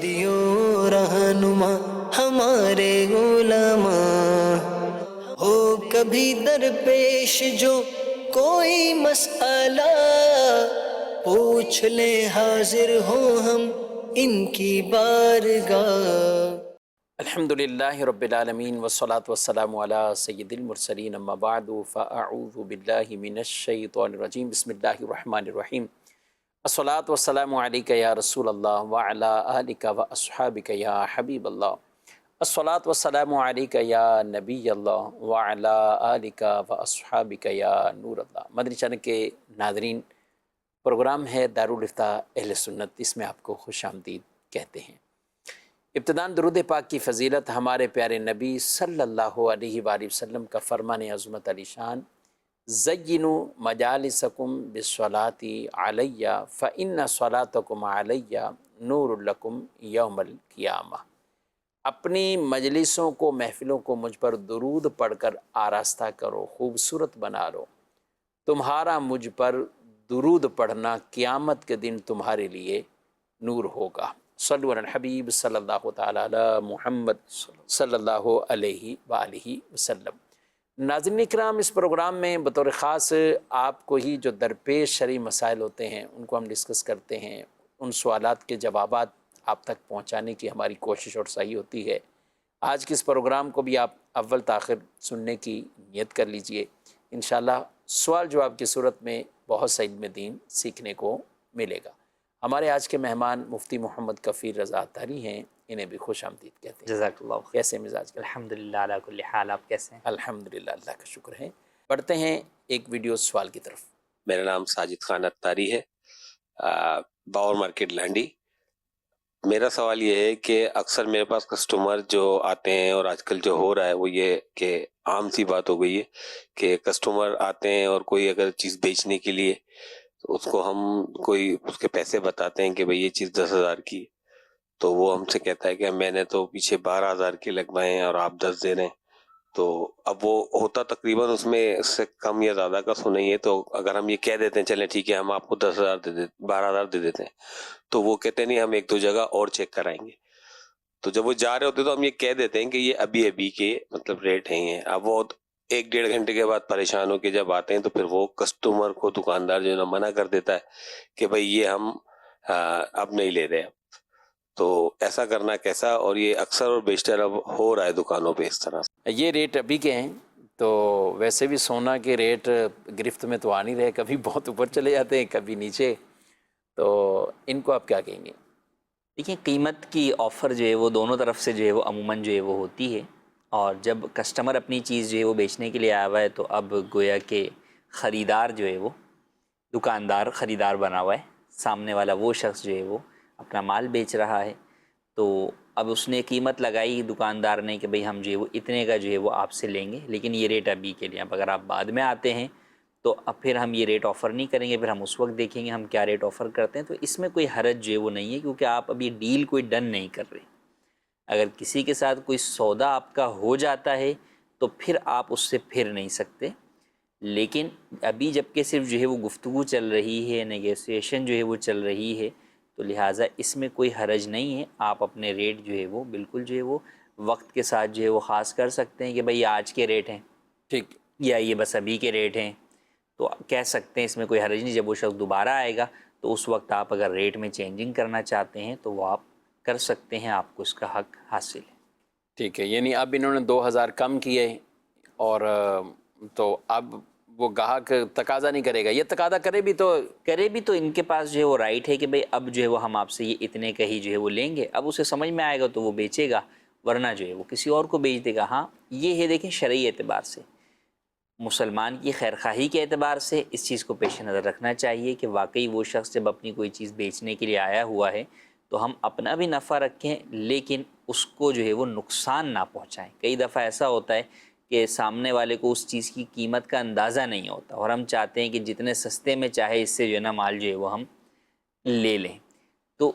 دیو رہنما ہمارے علماء، ہو کبھی درپیش جو کوئی مسئلہ، پوچھ لیں حاضر ہو ہم ان کی بارگاہ۔ الحمدللہ رب العالمین والصلاة والسلام علی سید المرسلین، اما بعد فاعوذ باللہ من الشیطان الرجیم، بسم اللہ الرحمن الرحیم۔ الصلاة والسلام علیک یا رسول اللہ وعلی آلک واصحابک یا حبیب اللہ، الصلاة والسلام علیک یا نبی اللہ وعلی آلک واصحابک یا نور اللہ۔ مدنی چینل کے ناظرین، پروگرام ہے دارالافتاء اہل سنت، اس میں آپ کو خوش آمدید کہتے ہیں۔ ابتداً درود پاک کی فضیلت ہمارے پیارے نبی صلی اللہ علیہ وآلہ وسلم کا فرمان عظمت علی شان، زینوا مجالسکم بالصلاۃ علیہ فإن صلاتکم علیہ نور لکم یوم القیامہ۔ اپنی مجلسوں کو، محفلوں کو مجھ پر درود پڑھ کر آراستہ کرو، خوبصورت بنا لو، تمہارا مجھ پر درود پڑھنا قیامت کے دن تمہارے لیے نور ہوگا۔ صلو علی الحبیب صلی اللہ تعالی علی محمد صلی اللہ علیہ وآلہ وسلم۔ ناظرین اکرام، اس پروگرام میں بطور خاص آپ کو ہی جو درپیش شرعی مسائل ہوتے ہیں ان کو ہم ڈسکس کرتے ہیں، ان سوالات کے جوابات آپ تک پہنچانے کی ہماری کوشش اور صحیح ہوتی ہے۔ آج کے اس پروگرام کو بھی آپ اول تاخر سننے کی نیت کر لیجئے، انشاءاللہ سوال جواب کی صورت میں بہت سا علم دین سیکھنے کو ملے گا۔ ہمارے آج کے مہمان مفتی محمد کفیل رضا اطہری ہیں، انہیں بھی خوش آمدید کہتے ہیں۔ جزاک اللہ خیر۔ کیسے مزاج کا؟ الحمدللہ علی کل حال، آپ کیسے ہیں؟ الحمدللہ، اللہ کا شکر ہے۔ پڑھتے ہیں ایک ویڈیو سوال کی طرف۔ میرا نام ساجد خان اطہری ہے، باور مارکیٹ لانڈی۔ میرا سوال یہ ہے کہ اکثر میرے پاس کسٹمر جو آتے ہیں، اور آج کل جو ہو رہا ہے وہ یہ کہ عام سی بات ہو گئی ہے کہ کسٹمر آتے ہیں اور کوئی اگر چیز بیچنے کے لیے تو اس کو ہم کوئی اس کے پیسے بتاتے ہیں کہ بھئی یہ چیز 10,000 کی، تو وہ ہم سے کہتا ہے کہ میں نے تو پیچھے 12,000 کے لگوائے ہیں اور آپ 10 دے رہے ہیں۔ تو اب وہ ہوتا تقریباً اس میں اس سے کم یا زیادہ کا سو نہیں ہے، تو اگر ہم یہ کہہ دیتے ہیں چلیں ٹھیک ہے ہم آپ کو 10,000 دے دیتے 12,000 دے دیتے ہیں، تو وہ کہتے ہیں نہیں ہم ایک دو جگہ اور چیک کرائیں گے۔ تو جب وہ جا رہے ہوتے تو ہم یہ کہہ دیتے ہیں کہ یہ ابھی کے مطلب ریٹ ہیں یہ۔ اب وہ 1-1.5 گھنٹے کے بعد پریشان ہو کے جب آتے ہیں تو پھر وہ کسٹمر کو دکاندار جو ہے نا منع کر دیتا ہے کہ بھئی یہ ہم اب نہیں لے رہے۔ تو ایسا کرنا کیسا؟ اور یہ اکثر اور بیشتر اب ہو رہا ہے دکانوں پہ اس طرح سے۔ یہ ریٹ ابھی کے ہیں، تو ویسے بھی سونا کے ریٹ گرفت میں تو آ نہیں رہے، کبھی بہت اوپر چلے جاتے ہیں کبھی نیچے، تو ان کو آپ کیا کہیں گے؟ دیکھیں، قیمت کی آفر جو ہے وہ دونوں طرف سے جو ہے وہ عموماً جو ہے وہ ہوتی ہے، اور جب کسٹمر اپنی چیز جو ہے وہ بیچنے کے لیے آیا ہوا ہے تو اب گویا کہ خریدار جو ہے وہ دکاندار خریدار بنا ہوا ہے، سامنے والا وہ شخص جو ہے وہ اپنا مال بیچ رہا ہے، تو اب اس نے قیمت لگائی دکاندار نے کہ بھئی ہم جو ہے وہ اتنے کا جو ہے وہ آپ سے لیں گے، لیکن یہ ریٹ ابھی کے لیے، اب اگر آپ بعد میں آتے ہیں تو اب پھر ہم یہ ریٹ آفر نہیں کریں گے، پھر ہم اس وقت دیکھیں گے ہم کیا ریٹ آفر کرتے ہیں۔ تو اس میں کوئی حرج جو ہے وہ نہیں ہے، کیونکہ آپ ابھی ڈیل کوئی ڈن نہیں کر رہے۔ اگر کسی کے ساتھ کوئی سودا آپ کا ہو جاتا ہے تو پھر آپ اس سے پھر نہیں سکتے، لیکن ابھی جب کہ صرف جو ہے وہ گفتگو چل رہی ہے، نیگوسیشن جو ہے وہ چل رہی ہے، تو لہٰذا اس میں کوئی حرج نہیں ہے۔ آپ اپنے ریٹ جو ہے وہ بالکل جو ہے وہ وقت کے ساتھ جو ہے وہ خاص کر سکتے ہیں کہ بھئی آج کے ریٹ ہیں، ٹھیک، یا یہ بس ابھی کے ریٹ ہیں، تو کہہ سکتے ہیں، اس میں کوئی حرج نہیں۔ جب وہ شخص دوبارہ آئے گا تو اس وقت آپ اگر ریٹ میں چینجنگ کرنا چاہتے ہیں تو وہ آپ کر سکتے ہیں، آپ کو اس کا حق حاصل ہے۔ ٹھیک ہے، یعنی اب انہوں نے 2,000 کم کیے، اور تو اب وہ گاہک تقاضا نہیں کرے گا، یہ تقاضا کرے بھی تو ان کے پاس جو ہے وہ رائٹ ہے کہ بھئی اب جو ہے وہ ہم آپ سے یہ اتنے کا ہی جو ہے وہ لیں گے۔ اب اسے سمجھ میں آئے گا تو وہ بیچے گا، ورنہ جو ہے وہ کسی اور کو بیچ دے گا۔ ہاں یہ ہے، دیکھیں شرعی اعتبار سے، مسلمان کی خیرخواہی کے اعتبار سے اس چیز کو پیش نظر رکھنا چاہیے کہ واقعی وہ شخص جب اپنی کوئی چیز بیچنے کے لیے آیا ہوا ہے تو ہم اپنا بھی نفع رکھیں، لیکن اس کو جو ہے وہ نقصان نہ پہنچائیں۔ کئی دفعہ ایسا ہوتا ہے کہ سامنے والے کو اس چیز کی قیمت کا اندازہ نہیں ہوتا، اور ہم چاہتے ہیں کہ جتنے سستے میں چاہے اس سے جو ہے نا مال جو ہے وہ ہم لے لیں۔ تو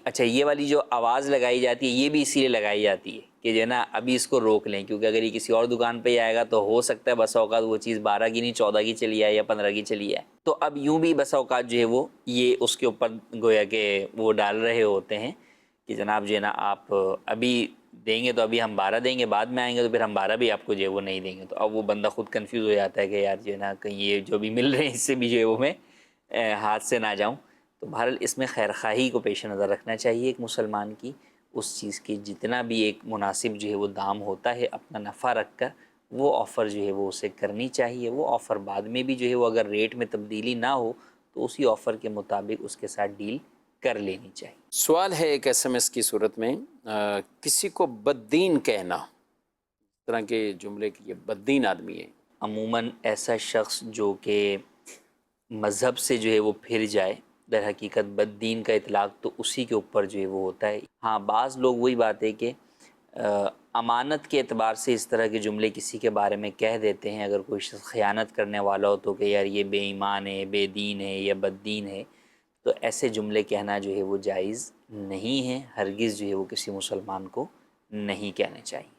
اچھا، یہ والی جو آواز لگائی جاتی ہے یہ بھی اسی لیے لگائی جاتی ہے کہ جو ہے نا ابھی اس کو روک لیں، کیونکہ اگر یہ کسی اور دکان پہ ہی آئے گا تو ہو سکتا ہے بس اوقات وہ چیز 12 کی نہیں 14 کی چلی آئے یا 15 کی چلی آئے، تو اب یوں بھی بس اوقات جو ہے وہ یہ اس کے اوپر گویا کہ وہ ڈال رہے ہوتے ہیں کہ جناب جو ہے نا آپ ابھی دیں گے تو ابھی ہم 12 دیں گے، بعد میں آئیں گے تو پھر ہم 12 بھی آپ کو جو ہے وہ نہیں دیں گے، تو اب وہ بندہ خود کنفیوز ہو جاتا ہے کہ یار جو ہے نا کہیں یہ جو بھی مل رہے ہیں اس سے بھی جو ہے وہ میں ہاتھ سے نہ جاؤں۔ تو بہرحال اس میں خیر خواہی کو پیش نظر رکھنا چاہیے ایک مسلمان کی، اس چیز کی جتنا بھی ایک مناسب جو ہے وہ دام ہوتا ہے اپنا نفع رکھ کر وہ آفر جو ہے وہ اسے کرنی چاہیے۔ وہ آفر بعد میں بھی جو ہے وہ اگر ریٹ میں تبدیلی نہ ہو تو اسی آفر کے مطابق اس کے ساتھ ڈیل کر لینی چاہیے۔ سوال ہے ایک SMS کی صورت میں، کسی کو بددین کہنا، اس طرح کے جملے کہ یہ بددین آدمی ہے۔ عموماً ایسا شخص جو کہ مذہب سے جو ہے وہ پھر جائے، در حقیقت بد دین کا اطلاق تو اسی کے اوپر جو ہے وہ ہوتا ہے۔ ہاں بعض لوگ وہی بات ہے کہ امانت کے اعتبار سے اس طرح کے جملے کسی کے بارے میں کہہ دیتے ہیں، اگر کوئی شخص خیانت کرنے والا ہو تو کہ یار یہ بے ایمان ہے، بے دین ہے یا بد دین ہے، تو ایسے جملے کہنا جو ہے وہ جائز نہیں ہے، ہرگز جو ہے وہ کسی مسلمان کو نہیں کہنے چاہیے۔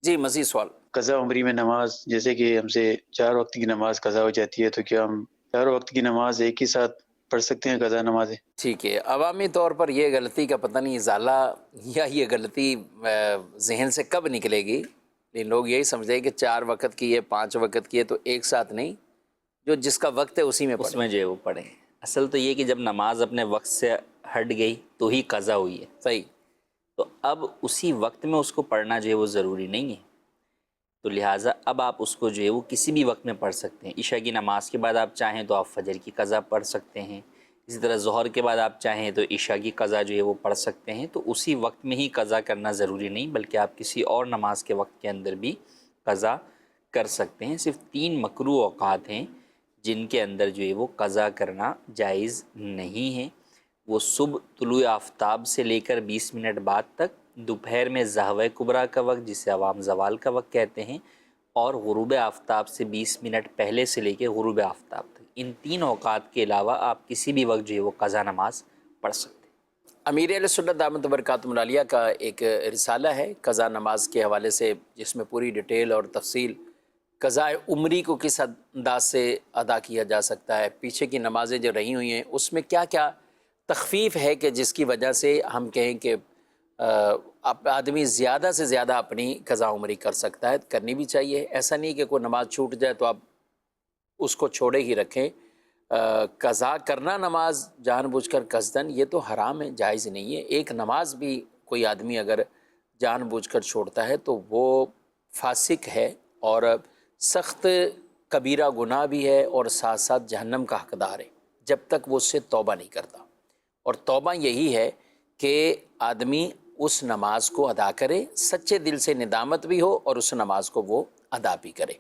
جی مزید سوال۔ قضا عمری میں نماز، جیسے کہ ہم سے 4 وقت کی نماز قضا ہو جاتی ہے، تو کیا ہم 4 وقت کی نماز ایک ہی ساتھ پڑھ سکتے ہیں قضا نمازیں؟ ٹھیک ہے، عوامی طور پر یہ غلطی کا پتہ نہیں ازالہ یا یہ غلطی ذہن سے کب نکلے گی، لیکن لوگ یہی سمجھتے ہیں کہ 4 وقت کی ہے 5 وقت کی ہے تو ایک ساتھ نہیں، جو جس کا وقت ہے اسی میں اس پڑھیں۔ میں جو ہے وہ پڑھیں۔ اصل تو یہ کہ جب نماز اپنے وقت سے ہٹ گئی تو ہی قضا ہوئی ہے، صحیح۔ تو اب اسی وقت میں اس کو پڑھنا جو ہے وہ ضروری نہیں ہے، تو لہٰذا اب آپ اس کو جو ہے وہ کسی بھی وقت میں پڑھ سکتے ہیں۔ عشاء کی نماز کے بعد آپ چاہیں تو آپ فجر کی قضا پڑھ سکتے ہیں، اسی طرح ظہر کے بعد آپ چاہیں تو عشاء کی قضا جو ہے وہ پڑھ سکتے ہیں، تو اسی وقت میں ہی قضا کرنا ضروری نہیں بلکہ آپ کسی اور نماز کے وقت کے اندر بھی قضا کر سکتے ہیں۔ صرف 3 مکروہ اوقات ہیں جن کے اندر جو ہے وہ قضا کرنا جائز نہیں ہے، وہ صبح طلوع آفتاب سے لے کر 20 منٹ بعد تک، دوپہر میں ظہوہ کبریٰ کا وقت جسے عوام زوال کا وقت کہتے ہیں، اور غروب آفتاب سے 20 منٹ پہلے سے لے کے غروب آفتاب تک۔ ان 3 اوقات کے علاوہ آپ کسی بھی وقت جو ہے وہ قضا نماز پڑھ سکتے ہیں۔ امیر اہل سنت دامت برکاتہم العالیہ کا ایک رسالہ ہے قضا نماز کے حوالے سے، جس میں پوری ڈیٹیل اور تفصیل قضاء عمری کو کس انداز سے ادا کیا جا سکتا ہے، پیچھے کی نمازیں جو رہی ہوئی ہیں اس میں کیا کیا تخفیف ہے کہ جس کی وجہ سے ہم کہیں کہ آدمی زیادہ سے زیادہ اپنی قضاء عمری کر سکتا ہے، کرنی بھی چاہیے۔ ایسا نہیں کہ کوئی نماز چھوٹ جائے تو آپ اس کو چھوڑے ہی رکھیں۔ قضا کرنا نماز جان بوجھ کر قصدن یہ تو حرام ہے، جائز نہیں ہے۔ ایک نماز بھی کوئی آدمی اگر جان بوجھ کر چھوڑتا ہے تو وہ فاسق ہے اور سخت کبیرہ گناہ بھی ہے، اور ساتھ ساتھ جہنم کا حقدار ہے جب تک وہ اس سے توبہ نہیں کرتا۔ اور توبہ یہی ہے کہ آدمی اس نماز کو ادا کرے، سچے دل سے ندامت بھی ہو اور اس نماز کو وہ ادا بھی کرے۔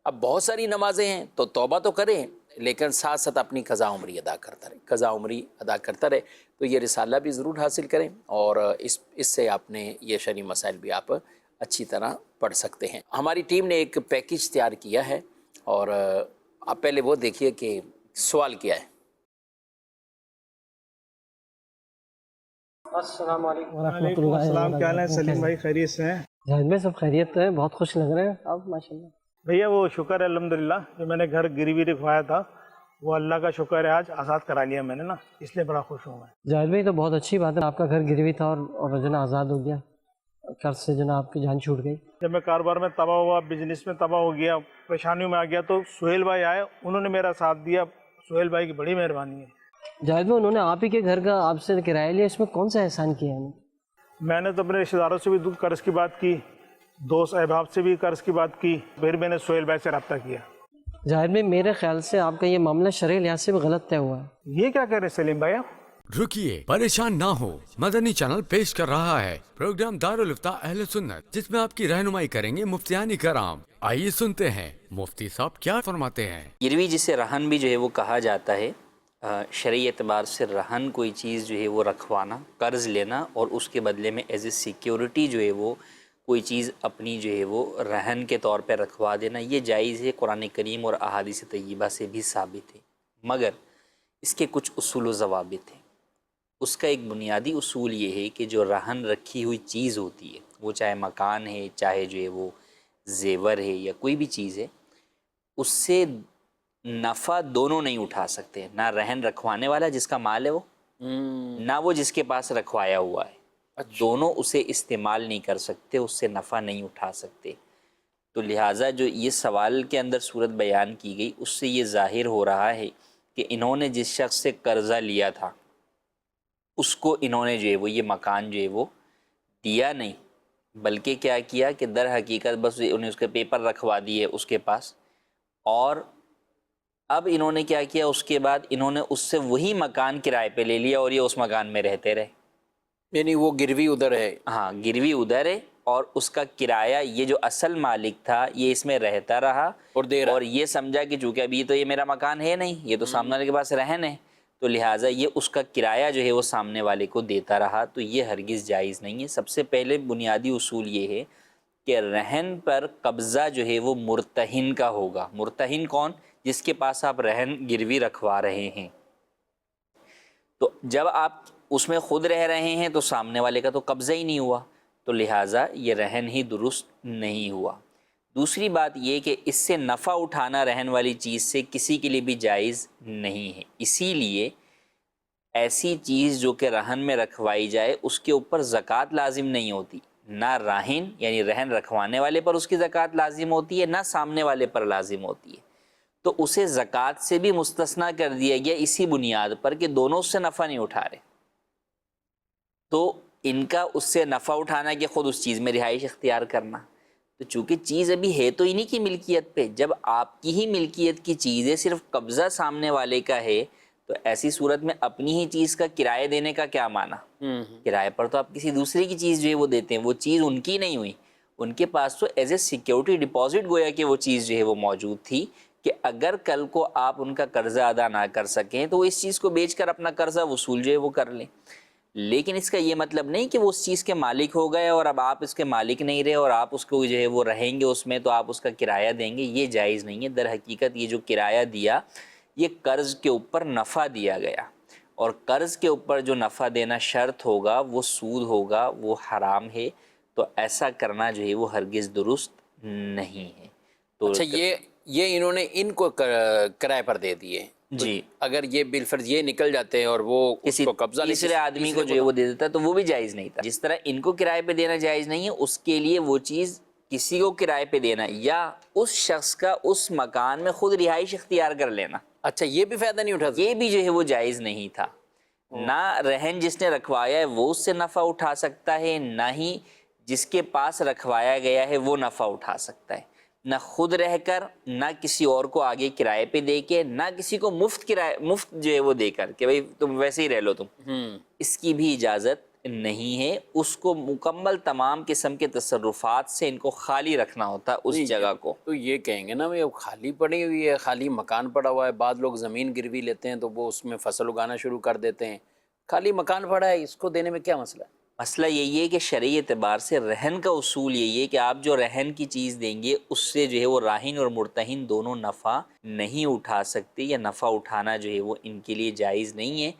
اب بہت ساری نمازیں ہیں تو توبہ تو کریں، لیکن ساتھ ساتھ اپنی قضاء عمری ادا کرتا رہے، قضاء عمری ادا کرتا رہے۔ تو یہ رسالہ بھی ضرور حاصل کریں، اور اس سے آپ نے یہ شرعی مسائل بھی آپ اچھی طرح پڑھ سکتے ہیں۔ ہماری ٹیم نے ایک پیکج تیار کیا ہے، اور آپ پہلے وہ دیکھیے کہ سوال کیا ہے۔ السلام علیکم وعلیکم السلام، کیا حال ہے سلیم بھائی؟ خیریت سے ہیں؟ جہاز میں سب خیریت ہے، بہت خوش لگ رہے ہیں آپ ماشاءاللہ۔ بھیا وہ شکر ہے الحمدللہ، جو میں نے گھر گروی رکھوایا تھا وہ اللہ کا شکر ہے آج آزاد کرا لیا میں نے نا، اس لیے بڑا خوش ہوں میں۔ جاوید بھائی تو بہت اچھی بات ہے، آپ کا گھر گروی تھا اور جو نا آزاد ہو گیا، قرض سے جو نا آپ کی جان چھوٹ گئی۔ جب میں کاروبار میں تباہ ہوا، بزنس میں تباہ ہو گیا، پریشانیوں میں آ گیا، تو سہیل بھائی آئے، انہوں نے میرا ساتھ دیا۔ سہیل بھائی کی بڑی مہربانی ہے۔ جاوید بھائی انہوں نے آپ ہی کے گھر کا آپ سے کرایہ لیا، اس میں کون سا احسان کیا ہے؟ میں نے تو اپنے رشتہ داروں سے بھی قرض کی بات کی، دوست احباب سے بھی قرض کی بات کی، پھر میں نے سہیل بھائی سے رابطہ کیا۔ جاوید بھائی میرے خیال سے آپ کا یہ معاملہ شرعی لحاظ سے بھی غلط طے ہوا ہے۔ یہ کیا کہہ رہے ہیں سلیم بھائی آپ؟ رکیے، پریشان نہ ہو، مدنی چینل پیش کر رہا ہے پروگرام دارالفتہ اہل سنت، جس میں آپ کی رہنمائی کریں گے مفتیان کرام۔ آئیے سنتے ہیں مفتی صاحب کیا فرماتے ہیں۔ گروی جسے رہن بھی جو ہے وہ کہا جاتا ہے، شرعی اعتبار سے رہن کوئی چیز جو ہے وہ رکھوانا، قرض لینا، اور اس کے بدلے میں ایز اے سیکیورٹی جو ہے وہ کوئی چیز اپنی جو ہے وہ رہن کے طور پہ رکھوا دینا، یہ جائز ہے، قرآن کریم اور احادیث طیبہ سے بھی ثابت ہے، مگر اس کے کچھ اصول و ضوابط ہیں۔ اس کا ایک بنیادی اصول یہ ہے کہ جو رہن رکھی ہوئی چیز ہوتی ہے، وہ چاہے مکان ہے، چاہے جو ہے وہ زیور ہے یا کوئی بھی چیز ہے، اس سے نفع دونوں نہیں اٹھا سکتے، نہ رہن رکھوانے والا جس کا مال ہے وہ، نہ وہ جس کے پاس رکھوایا ہوا ہے۔ دونوں اسے استعمال نہیں کر سکتے، اس سے نفع نہیں اٹھا سکتے۔ تو لہٰذا جو یہ سوال کے اندر صورت بیان کی گئی، اس سے یہ ظاہر ہو رہا ہے کہ انہوں نے جس شخص سے قرضہ لیا تھا اس کو انہوں نے جو ہے وہ یہ مکان جو ہے وہ دیا نہیں، بلکہ کیا کیا کہ در حقیقت بس انہیں اس کے پیپر رکھوا دیے اس کے پاس، اور اب انہوں نے کیا کیا، اس کے بعد انہوں نے اس سے وہی مکان کرائے پہ لے لیا اور یہ اس مکان میں رہتے رہے۔ یعنی وہ گروی ادھر ہے، ہاں، گروی ادھر ہے اور اس کا کرایہ یہ جو اصل مالک تھا یہ اس میں رہتا رہا اور دے رہا اور یہ سمجھا کہ چونکہ ابھی تو یہ میرا مکان ہے نہیں، یہ تو سامنے والے کے پاس رہن ہے، تو لہٰذا یہ اس کا کرایہ جو ہے وہ سامنے والے کو دیتا رہا، تو یہ ہرگز جائز نہیں ہے۔ سب سے پہلے بنیادی اصول یہ ہے کہ رہن پر قبضہ جو ہے وہ مرتہن کا ہوگا۔ مرتہن کون؟ جس کے پاس آپ رہن گروی رکھوا رہے ہیں۔ تو جب آپ اس میں خود رہ رہے ہیں تو سامنے والے کا تو قبضہ ہی نہیں ہوا، تو لہٰذا یہ رہن ہی درست نہیں ہوا۔ دوسری بات یہ کہ اس سے نفع اٹھانا رہن والی چیز سے کسی کے لیے بھی جائز نہیں ہے، اسی لیے ایسی چیز جو کہ رہن میں رکھوائی جائے اس کے اوپر زکوٰۃ لازم نہیں ہوتی، نہ راہن یعنی رہن رکھوانے والے پر اس کی زکوٰۃ لازم ہوتی ہے، نہ سامنے والے پر لازم ہوتی ہے، تو اسے زکوٰۃ سے بھی مستثنیٰ کر دیا گیا اسی بنیاد پر کہ دونوں اس سے نفع نہیں اٹھا رہے، تو ان کا اس سے نفع اٹھانا کہ خود اس چیز میں رہائش اختیار کرنا، تو چونکہ چیز ابھی ہے تو انہی کی ملکیت پہ، جب آپ کی ہی ملکیت کی چیز ہے، صرف قبضہ سامنے والے کا ہے، تو ایسی صورت میں اپنی ہی چیز کا کرایہ دینے کا کیا معنی؟ کرایہ پر تو آپ کسی دوسرے کی چیز جو ہے وہ دیتے ہیں، وہ چیز ان کی نہیں ہوئی، ان کے پاس تو ایز اے سیکیورٹی ڈپازٹ گویا کہ وہ چیز جو ہے وہ موجود تھی کہ اگر کل کو آپ ان کا قرضہ ادا نہ کر سکیں تو وہ اس چیز کو بیچ کر اپنا قرضہ وصول جو ہے وہ کر لیں۔ لیکن اس کا یہ مطلب نہیں کہ وہ اس چیز کے مالک ہو گئے اور اب آپ اس کے مالک نہیں رہے اور آپ اس کو جو ہے وہ رہیں گے اس میں تو آپ اس کا کرایہ دیں گے، یہ جائز نہیں ہے۔ در حقیقت یہ جو کرایہ دیا یہ قرض کے اوپر نفع دیا گیا، اور قرض کے اوپر جو نفع دینا شرط ہوگا وہ سود ہوگا، وہ حرام ہے، تو ایسا کرنا جو ہے وہ ہرگز درست نہیں ہے۔ تو اچھا، یہ انہوں نے ان کو کرائے پر دے دیے جی، اگر یہ بالفرض یہ نکل جاتے ہیں اور وہ کسی کو قبضہ لے تیسرے آدمی کو جو ہے وہ دے دیتا تو وہ بھی جائز نہیں تھا۔ جس طرح ان کو کرائے پہ دینا جائز نہیں ہے، اس کے لیے وہ چیز کسی کو کرائے پہ دینا یا اس شخص کا اس مکان میں خود رہائش اختیار کر لینا، اچھا یہ بھی فائدہ نہیں اٹھا یہ بھی جو ہے وہ جائز نہیں تھا۔ نہ رہن جس نے رکھوایا ہے وہ اس سے نفع اٹھا سکتا ہے، نہ ہی جس کے پاس رکھوایا گیا ہے وہ نفع اٹھا سکتا ہے، نہ خود رہ کر، نہ کسی اور کو آگے کرائے پہ دے کے، نہ کسی کو مفت جو ہے وہ دے کر کہ بھائی تم ویسے ہی رہ لو تم، اس کی بھی اجازت نہیں ہے۔ اس کو مکمل تمام قسم کے تصرفات سے ان کو خالی رکھنا ہوتا ہے اس جگہ کو۔ تو یہ کہیں گے نا وہ خالی پڑی ہوئی ہے، خالی مکان پڑا ہوا ہے، بعض لوگ زمین گروی لیتے ہیں تو وہ اس میں فصل اگانا شروع کر دیتے ہیں، خالی مکان پڑا ہے، اس کو دینے میں کیا مسئلہ ہے؟ مسئلہ یہی ہے کہ شرعی اعتبار سے رہن کا اصول یہی ہے کہ آپ جو رہن کی چیز دیں گے اس سے جو ہے وہ راہن اور مرتہن دونوں نفع نہیں اٹھا سکتے، یا نفع اٹھانا جو ہے وہ ان کے لیے جائز نہیں ہے۔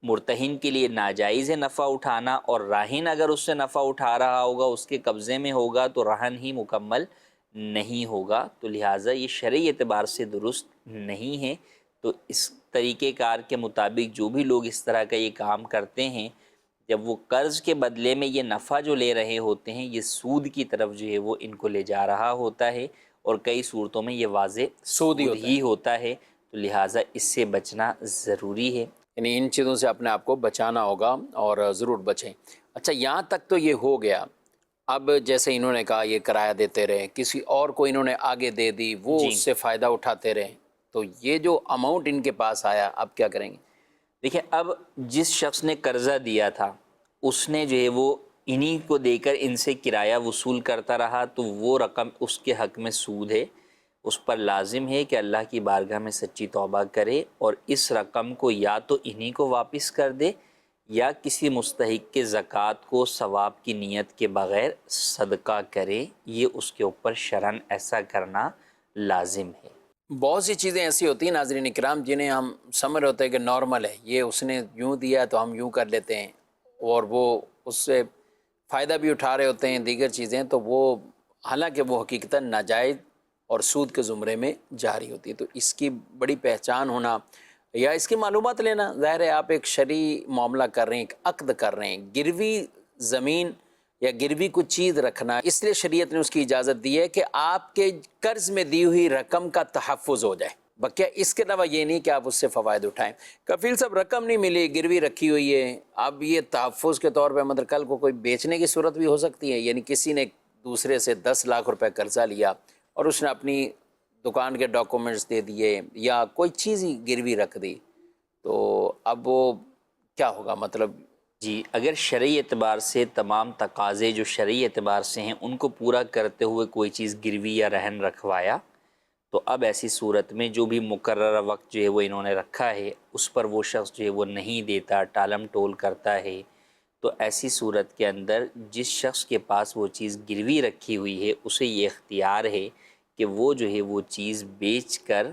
مرتہن کے لیے ناجائز ہے نفع اٹھانا، اور راہن اگر اس سے نفع اٹھا رہا ہوگا اس کے قبضے میں ہوگا تو رہن ہی مکمل نہیں ہوگا، تو لہٰذا یہ شرعی اعتبار سے درست نہیں ہے۔ تو اس طریقہ کار کے مطابق جو بھی لوگ اس طرح کا یہ کام کرتے ہیں، جب وہ قرض کے بدلے میں یہ نفع جو لے رہے ہوتے ہیں یہ سود کی طرف جو ہے وہ ان کو لے جا رہا ہوتا ہے، اور کئی صورتوں میں یہ واضح سود ہی ہوتا ہے، تو لہٰذا اس سے بچنا ضروری ہے۔ یعنی ان چیزوں سے اپنے آپ کو بچانا ہوگا اور ضرور بچیں۔ اچھا، یہاں تک تو یہ ہو گیا، اب جیسے انہوں نے کہا یہ کرایہ دیتے رہے، کسی اور کو انہوں نے آگے دے دی، وہ اس سے فائدہ اٹھاتے رہے، تو یہ جو اماؤنٹ ان کے پاس آیا اب کیا کریں گے؟ دیکھیں، اب جس شخص نے قرضہ دیا تھا اس نے جو ہے وہ انہی کو دے کر ان سے کرایہ وصول کرتا رہا، تو وہ رقم اس کے حق میں سود ہے، اس پر لازم ہے کہ اللہ کی بارگاہ میں سچی توبہ کرے اور اس رقم کو یا تو انہی کو واپس کر دے یا کسی مستحق کے زکوٰۃ کو ثواب کی نیت کے بغیر صدقہ کرے، یہ اس کے اوپر شرعاً ایسا کرنا لازم ہے۔ بہت سی چیزیں ایسی ہوتی ہیں ناظرین اکرام جنہیں ہم سمجھ ہوتے ہیں کہ نارمل ہے، یہ اس نے یوں دیا تو ہم یوں کر لیتے ہیں، اور وہ اس سے فائدہ بھی اٹھا رہے ہوتے ہیں دیگر چیزیں، تو وہ حالانکہ وہ حقیقتاً ناجائز اور سود کے زمرے میں جاری ہوتی ہے۔ تو اس کی بڑی پہچان ہونا یا اس کی معلومات لینا، ظاہر ہے آپ ایک شرعی معاملہ کر رہے ہیں، ایک عقد کر رہے ہیں، گروی زمین یا گروی کچھ چیز رکھنا، اس لیے شریعت نے اس کی اجازت دی ہے کہ آپ کے قرض میں دی ہوئی رقم کا تحفظ ہو جائے، بقیہ اس کے علاوہ یہ نہیں کہ آپ اس سے فوائد اٹھائیں۔ کفیل صاحب رقم نہیں ملی، گروی رکھی ہوئی ہے، اب یہ تحفظ کے طور پہ مطلب کل کو کوئی بیچنے کی صورت بھی ہو سکتی ہے، یعنی کسی نے دوسرے سے 10 لاکھ روپے قرضہ لیا اور اس نے اپنی دکان کے ڈاکومنٹس دے دیے یا کوئی چیز ہی گروی رکھ دی، تو اب وہ کیا ہوگا؟ مطلب جی، اگر شرعی اعتبار سے تمام تقاضے جو شرعی اعتبار سے ہیں ان کو پورا کرتے ہوئے کوئی چیز گروی یا رہن رکھوایا، تو اب ایسی صورت میں جو بھی مقررہ وقت جو ہے وہ انہوں نے رکھا ہے اس پر وہ شخص جو ہے وہ نہیں دیتا، ٹالم ٹول کرتا ہے، تو ایسی صورت کے اندر جس شخص کے پاس وہ چیز گروی رکھی ہوئی ہے اسے یہ اختیار ہے کہ وہ جو ہے وہ چیز بیچ کر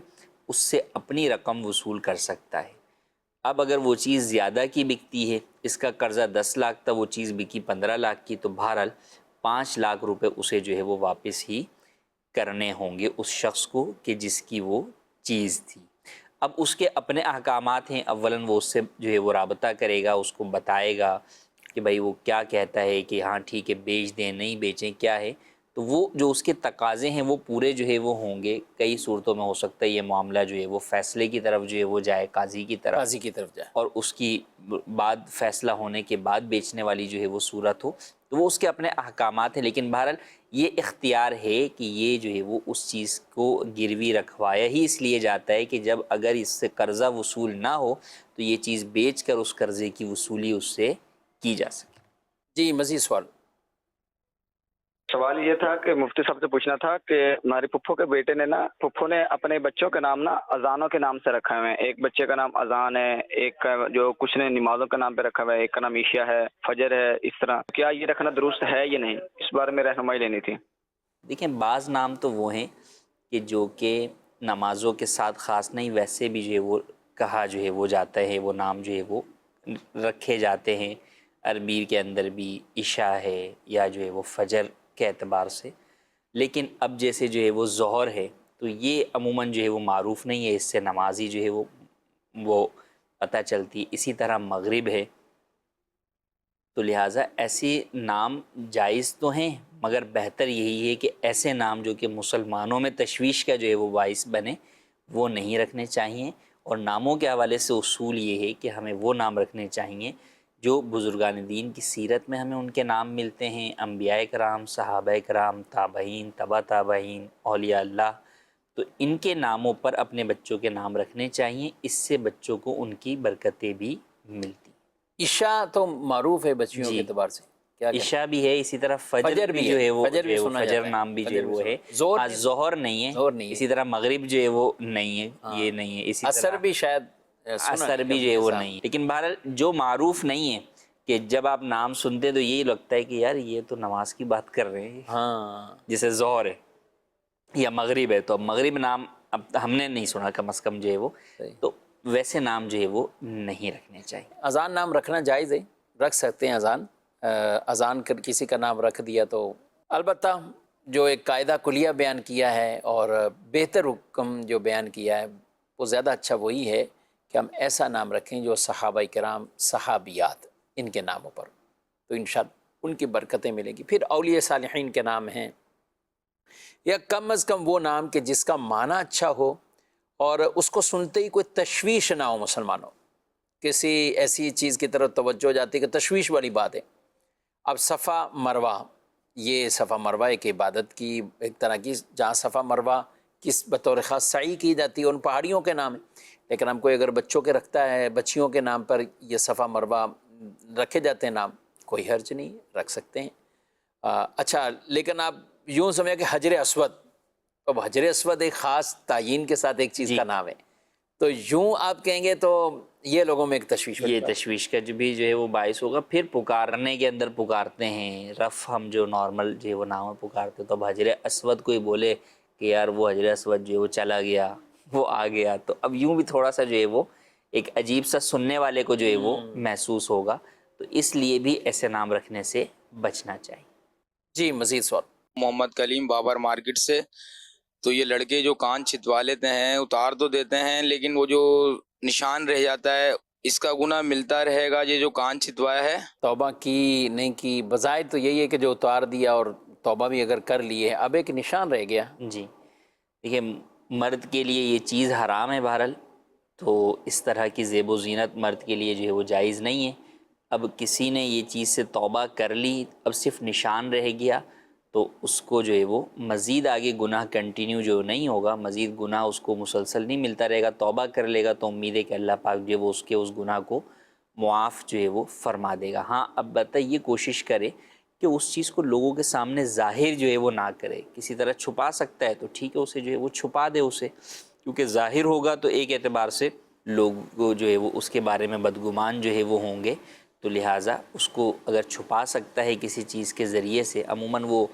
اس سے اپنی رقم وصول کر سکتا ہے۔ اب اگر وہ چیز زیادہ کی بکتی ہے، اس کا قرضہ 10 لاکھ تھا، وہ چیز بکی 15 لاکھ کی، تو بہرحال 5 لاکھ روپے اسے جو ہے وہ واپس ہی کرنے ہوں گے اس شخص کو کہ جس کی وہ چیز تھی۔ اب اس کے اپنے احکامات ہیں، اولاً وہ اس سے جو ہے وہ رابطہ کرے گا، اس کو بتائے گا کہ بھائی وہ کیا کہتا ہے کہ ہاں ٹھیک ہے بیچ دیں نہیں بیچیں کیا ہے، تو وہ جو اس کے تقاضے ہیں وہ پورے جو ہے وہ ہوں گے۔ کئی صورتوں میں ہو سکتا ہے یہ معاملہ جو ہے وہ فیصلے کی طرف جو ہے وہ جائے، قاضی کی طرف جائے، اور اس کی بعد فیصلہ ہونے کے بعد بیچنے والی جو ہے وہ صورت ہو، تو وہ اس کے اپنے احکامات ہیں، لیکن بہرحال یہ اختیار ہے کہ یہ جو ہے وہ اس چیز کو گروی رکھوایا ہی اس لیے جاتا ہے کہ جب اگر اس سے قرضہ وصول نہ ہو تو یہ چیز بیچ کر اس قرضے کی وصولی اس سے کی جا سکے۔ جی مزید سوال یہ تھا کہ مفتی صاحب سے پوچھنا تھا کہ ہماری پھپھو کے بیٹے نے پھپھو نے اپنے بچوں کے نام اذانوں کے نام سے رکھے ہوئے ہیں، ایک بچے کا نام اذان ہے، ایک کا جو کچھ نے نمازوں کے نام پہ رکھا ہوا ہے، ایک کا نام عشاء ہے، فجر ہے، اس طرح کیا یہ رکھنا درست ہے یا نہیں؟ اس بارے میں رہنمائی لینی تھی۔ دیکھیں بعض نام تو وہ ہیں کہ جو کہ نمازوں کے ساتھ خاص نہیں، ویسے بھی جو ہے وہ کہا جو ہے وہ جاتا ہے، وہ نام جو ہے وہ رکھے جاتے ہیں۔ عربی کے اندر بھی عشاء ہے یا جو ہے وہ فجر کے اعتبار سے، لیکن اب جیسے جو ہے وہ ظہر ہے تو یہ عموماً جو ہے وہ معروف نہیں ہے، اس سے نمازی جو ہے وہ پتہ چلتی۔ اسی طرح مغرب ہے، تو لہٰذا ایسے نام جائز تو ہیں، مگر بہتر یہی ہے کہ ایسے نام جو کہ مسلمانوں میں تشویش کا جو ہے وہ باعث بنے وہ نہیں رکھنے چاہیے۔ اور ناموں کے حوالے سے اصول یہ ہے کہ ہمیں وہ نام رکھنے چاہیے جو بزرگان دین کی سیرت میں ہمیں ان کے نام ملتے ہیں، انبیاء کرام، صحابہ کرام، تابعین، تبع تابعین، اولیاء اللہ، تو ان کے ناموں پر اپنے بچوں کے نام رکھنے چاہیے، اس سے بچوں کو ان کی برکتیں بھی ملتی۔ عشاء تو معروف ہے بچیوں کے اعتبار سے، عشاء بھی ہے، اسی طرح فجر بھی جو ہے وہ فجر نام بھی جو ہے وہ ہے، ظہر نہیں ہے، اسی طرح مغرب جو ہے وہ نہیں ہے، یہ نہیں ہے، اسی اثر بھی شاید اثر بھی جو ہے وہ نہیں ہے، لیکن بہرحال جو معروف نہیں ہے کہ جب آپ نام سنتے تو یہی لگتا ہے کہ یار یہ تو نماز کی بات کر رہے ہیں، ہاں جیسے ظہر ہے یا مغرب ہے، تو اب مغرب نام اب ہم نے نہیں سنا کم از کم جو ہے وہ، تو ویسے نام جو ہے وہ نہیں رکھنے چاہیے۔ اذان نام رکھنا جائز ہے، رکھ سکتے ہیں اذان کر کسی کا نام رکھ دیا تو، البتہ جو ایک قاعدہ کلیہ بیان کیا ہے اور بہتر حکم جو بیان کیا ہے وہ زیادہ اچھا وہی ہے کہ ہم ایسا نام رکھیں جو صحابہ کرام، صحابیات ان کے ناموں پر، تو انشاءاللہ ان کی برکتیں ملیں گی۔ پھر اولیاء صالحین کے نام ہیں، یا کم از کم وہ نام کہ جس کا معنی اچھا ہو اور اس کو سنتے ہی کوئی تشویش نہ ہو مسلمانوں، کسی ایسی چیز کی طرف توجہ جاتی کہ تشویش والی بات ہے۔ اب صفا مروہ، یہ صفا مروہ ایک عبادت کی ایک طرح کی، جہاں صفا مروہ کس بطور خاص سعی کی جاتی ہے، ان پہاڑیوں کے نام ہیں، لیکن ہم کوئی اگر بچوں کے رکھتا ہے، بچیوں کے نام پر یہ صفا مروہ رکھے جاتے ہیں نام، کوئی حرج نہیں، رکھ سکتے ہیں۔ اچھا، لیکن آپ یوں سمجھیں کہ حجر اسود، اب حجر اسود ایک خاص تعین کے ساتھ ایک چیز کا نام ہے، تو یوں آپ کہیں گے تو یہ لوگوں میں ایک تشویش، یہ تشویش کا جو بھی جو ہے وہ باعث ہوگا۔ پھر پکارنے کے اندر پکارتے ہیں، رف ہم جو نارمل جو ہے وہ نام پکارتے تو اب حجر اسود کوئی بولے کہ یار وہ حجر اسود جو ہے وہ چلا گیا، وہ آ گیا، تو اب یوں بھی تھوڑا سا جو ہے وہ ایک عجیب سا سننے والے کو جو ہے وہ محسوس ہوگا، تو اس لیے بھی ایسے نام رکھنے سے بچنا چاہیے۔ جی مزید سوال۔ محمد کلیم بابر مارکیٹ سے، تو یہ لڑکے جو کان چھتوا لیتے ہیں، اتار تو دیتے ہیں، لیکن وہ جو نشان رہ جاتا ہے اس کا گناہ ملتا رہے گا، یہ جو کان چھتوایا ہے۔ توبہ کی نہیں کی، بظاہر تو یہی ہے کہ جو اتار دیا اور توبہ بھی اگر کر لی ہے، اب ایک نشان رہ گیا۔ جی دیکھیے، مرد کے لیے یہ چیز حرام ہے بہرحال، تو اس طرح کی زیب و زینت مرد کے لیے جو ہے وہ جائز نہیں ہے۔ اب کسی نے یہ چیز سے توبہ کر لی، اب صرف نشان رہ گیا، تو اس کو جو ہے وہ مزید آگے گناہ کنٹینیو جو نہیں ہوگا، مزید گناہ اس کو مسلسل نہیں ملتا رہے گا۔ توبہ کر لے گا تو امید ہے کہ اللہ پاک جو ہے وہ اس کے اس گناہ کو معاف جو ہے وہ فرما دے گا۔ ہاں اب بتائیے، کوشش کرے کہ اس چیز کو لوگوں کے سامنے ظاہر جو ہے وہ نہ کرے، کسی طرح چھپا سکتا ہے تو ٹھیک ہے، اسے جو ہے وہ چھپا دے اسے، کیونکہ ظاہر ہوگا تو ایک اعتبار سے لوگ جو ہے وہ اس کے بارے میں بدگمان جو ہے وہ ہوں گے، تو لہٰذا اس کو اگر چھپا سکتا ہے کسی چیز کے ذریعے سے، عموماً وہ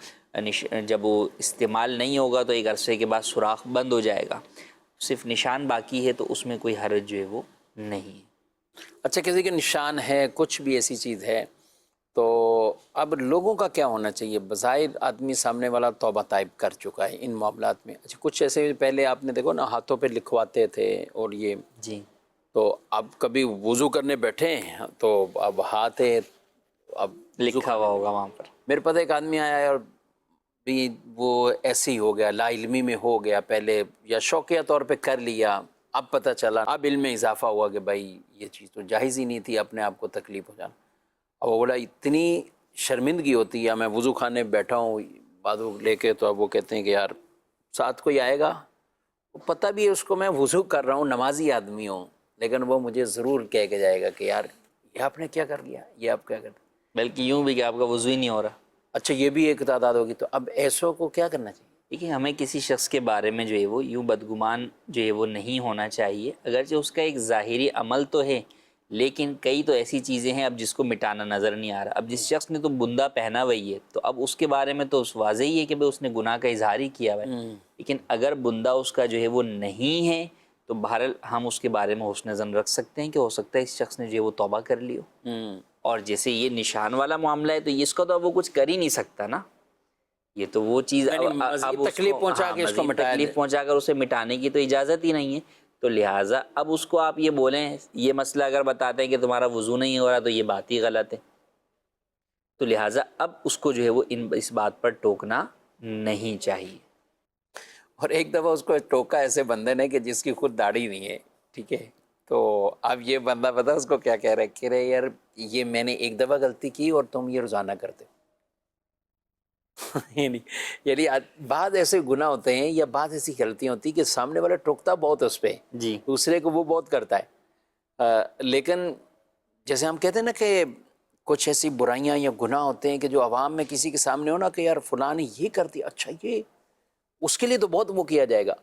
جب وہ استعمال نہیں ہوگا تو ایک عرصے کے بعد سوراخ بند ہو جائے گا، صرف نشان باقی ہے تو اس میں کوئی حرج جو ہے وہ نہیں ہے۔ اچھا، کسی کے نشان ہے، کچھ بھی ایسی چیز ہے، تو اب لوگوں کا کیا ہونا چاہیے؟ بظاہر آدمی سامنے والا توبہ طائب کر چکا ہے ان معاملات میں۔ اچھا، کچھ ایسے پہلے آپ نے دیکھو نا ہاتھوں پہ لکھواتے تھے، اور یہ جی تو اب کبھی وضو کرنے بیٹھے ہیں تو اب ہاتھ ہے، اب لکھا ہوا ہوگا وہاں پر۔ میرے پاس ایک آدمی آیا ہے اور بھی وہ ایسے ہی ہو گیا، لا علمی میں ہو گیا، پہلے یا شوقیہ طور پہ کر لیا، اب پتہ چلا، اب علم میں اضافہ ہوا کہ بھائی یہ چیز تو جائز ہی نہیں تھی، اپنے آپ کو تکلیف ہو جانا۔ اب وہ بولا اتنی شرمندگی ہوتی ہے، میں وضو خانے بیٹھا ہوں بازو لے کے، تو اب وہ کہتے ہیں کہ یار ساتھ کوئی آئے گا، پتہ بھی ہے اس کو میں وضو کر رہا ہوں، نمازی آدمی ہوں، لیکن وہ مجھے ضرور کہہ کے جائے گا کہ یار یہ آپ نے کیا کر لیا، یہ آپ کیا کر دیا۔ بلکہ یوں بھی کہ آپ کا وضو ہی نہیں ہو رہا۔ اچھا، یہ بھی ایک تعداد ہوگی، تو اب ایسوں کو کیا کرنا چاہیے؟ دیکھیے، ہمیں کسی شخص کے بارے میں جو ہے وہ یوں بدگمان جو ہے وہ نہیں ہونا چاہیے، اگرچہ اس کا ایک ظاہری عمل تو ہے، لیکن کئی تو ایسی چیزیں ہیں اب جس کو مٹانا نظر نہیں آ رہا۔ اب جس شخص نے تو بندہ پہنا ہوئی ہے، تو اب اس کے بارے میں تو واضح ہی ہے کہ اس نے گناہ کا اظہار ہی کیا ہوا ہے، لیکن اگر بندہ اس کا جو ہے وہ نہیں ہے تو بہرحال ہم اس کے بارے میں حسن ظن رکھ سکتے ہیں کہ ہو سکتا ہے اس شخص نے جو ہے وہ توبہ کر لی ہو۔ اور جیسے یہ نشان والا معاملہ ہے تو اس کو تو اب وہ کچھ کر ہی نہیں سکتا نا، یہ تو وہ چیز اب تکلیف پہنچا کے اس کو مٹایا، تکلیف پہنچا کر اسے مٹانے کی تو اجازت ہی نہیں ہے، تو لہٰذا اب اس کو آپ یہ بولیں، یہ مسئلہ اگر بتاتے ہیں کہ تمہارا وضو نہیں ہو رہا تو یہ بات ہی غلط ہے، تو لہٰذا اب اس کو جو ہے وہ اس بات پر ٹوکنا نہیں چاہیے۔ اور ایک دفعہ اس کو ٹوکا ایسے بندے نے کہ جس کی خود داڑھی نہیں ہے، ٹھیک ہے، تو اب یہ بندہ پتا اس کو کیا کہہ رہا ہے کہ رہے یار یہ میں نے ایک دفعہ غلطی کی اور تم یہ روزانہ کرتے یعنی بعض ایسے گناہ ہوتے ہیں یا بعض ایسی غلطیاں ہوتی ہیں کہ سامنے والا ٹوکتا بہت اس پہ، جی دوسرے کو وہ بہت کرتا ہے، لیکن جیسے ہم کہتے ہیں نا کہ کچھ ایسی برائیاں یا گناہ ہوتے ہیں کہ جو عوام میں کسی کے سامنے ہو نا کہ یار فلاں نے یہ کر دیا، اچھا یہ اس کے لیے تو بہت وہ کیا جائے گا،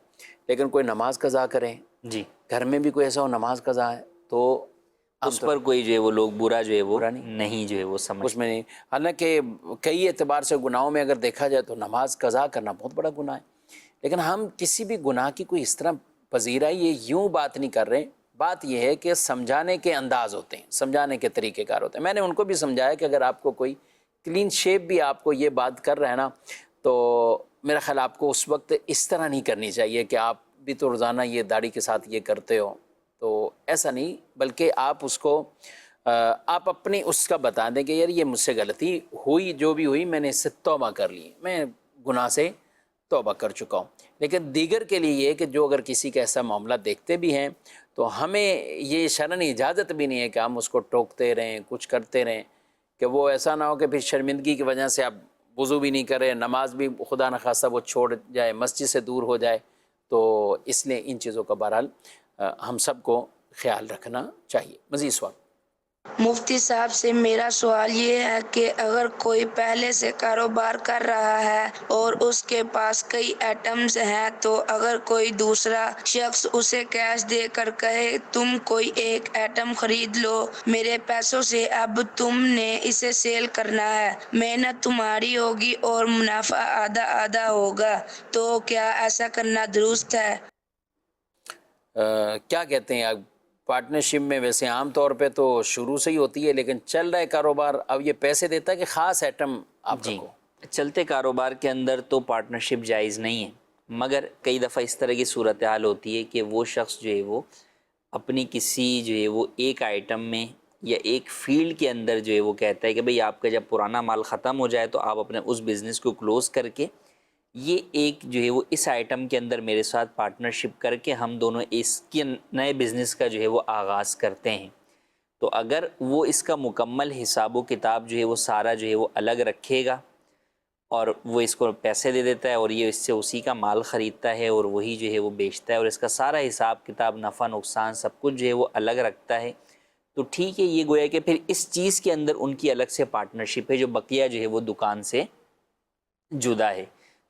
لیکن کوئی نماز قضا کرے، جی گھر میں بھی کوئی ایسا ہو نماز قضا ہے تو اس پر کوئی جو ہے وہ لوگ برا جو ہے وہ نہیں جو ہے وہ سمجھ اس میں نہیں، حالانکہ کئی اعتبار سے گناہوں میں اگر دیکھا جائے تو نماز قضا کرنا بہت بڑا گناہ ہے، لیکن ہم کسی بھی گناہ کی کوئی اس طرح پذیرائی یہ یوں بات نہیں کر رہے، بات یہ ہے کہ سمجھانے کے انداز ہوتے ہیں، سمجھانے کے طریقہ کار ہوتے ہیں۔ میں نے ان کو بھی سمجھایا کہ اگر آپ کو کوئی کلین شیپ بھی آپ کو یہ بات کر رہا ہے نا، تو میرا خیال آپ کو اس وقت اس طرح نہیں کرنی چاہیے کہ آپ بھی تو روزانہ یہ داڑھی کے ساتھ یہ کرتے ہو، تو ایسا نہیں، بلکہ آپ اس کو آپ اپنی اس کا بتا دیں کہ یار یہ مجھ سے غلطی ہوئی، جو بھی ہوئی میں نے اس سے توبہ کر لی، میں گناہ سے توبہ کر چکا ہوں۔ لیکن دیگر کے لیے یہ کہ جو اگر کسی کا ایسا معاملہ دیکھتے بھی ہیں تو ہمیں یہ شرعاً اجازت بھی نہیں ہے کہ ہم اس کو ٹوکتے رہیں، کچھ کرتے رہیں، کہ وہ ایسا نہ ہو کہ پھر شرمندگی کی وجہ سے آپ وضو بھی نہیں کریں، نماز بھی خدا نخواستہ وہ چھوڑ جائے، مسجد سے دور ہو جائے، تو اس لیے ان چیزوں کا بہرحال ہم سب کو خیال رکھنا چاہیے۔ مزید سوال۔ مفتی صاحب سے میرا سوال یہ ہے کہ اگر کوئی پہلے سے کاروبار کر رہا ہے اور اس کے پاس کئی ایٹمز ہیں، تو اگر کوئی دوسرا شخص اسے کیش دے کر کہے تم کوئی ایک ایٹم خرید لو میرے پیسوں سے، اب تم نے اسے سیل کرنا ہے، محنت تمہاری ہوگی اور منافع آدھا آدھا ہوگا، تو کیا ایسا کرنا درست ہے؟ کیا کہتے ہیں اب پارٹنرشپ میں ویسے عام طور پہ تو شروع سے ہی ہوتی ہے، لیکن چل رہا ہے کاروبار، اب یہ پیسے دیتا ہے کہ خاص ایٹم آپ جی رکھو؟ چلتے کاروبار کے اندر تو پارٹنرشپ جائز نہیں ہے، مگر کئی دفعہ اس طرح کی صورتحال ہوتی ہے کہ وہ شخص جو ہے وہ اپنی کسی جو ہے وہ ایک آئٹم میں یا ایک فیلڈ کے اندر جو ہے وہ کہتا ہے کہ بھئی آپ کا جب پرانا مال ختم ہو جائے تو آپ اپنے اس بزنس کو کلوز کر کے یہ ایک جو ہے وہ اس آئٹم کے اندر میرے ساتھ پارٹنرشپ کر کے ہم دونوں اس کے نئے بزنس کا جو ہے وہ آغاز کرتے ہیں. تو اگر وہ اس کا مکمل حساب و کتاب جو ہے وہ سارا جو ہے وہ الگ رکھے گا اور وہ اس کو پیسے دے دیتا ہے اور یہ اس سے اسی کا مال خریدتا ہے اور وہی جو ہے وہ بیچتا ہے اور اس کا سارا حساب کتاب نفع نقصان سب کچھ جو ہے وہ الگ رکھتا ہے، تو ٹھیک ہے، یہ گویا کہ پھر اس چیز کے اندر ان کی الگ سے پارٹنرشپ ہے جو بقیہ جو ہے وہ دکان سے جدا ہے.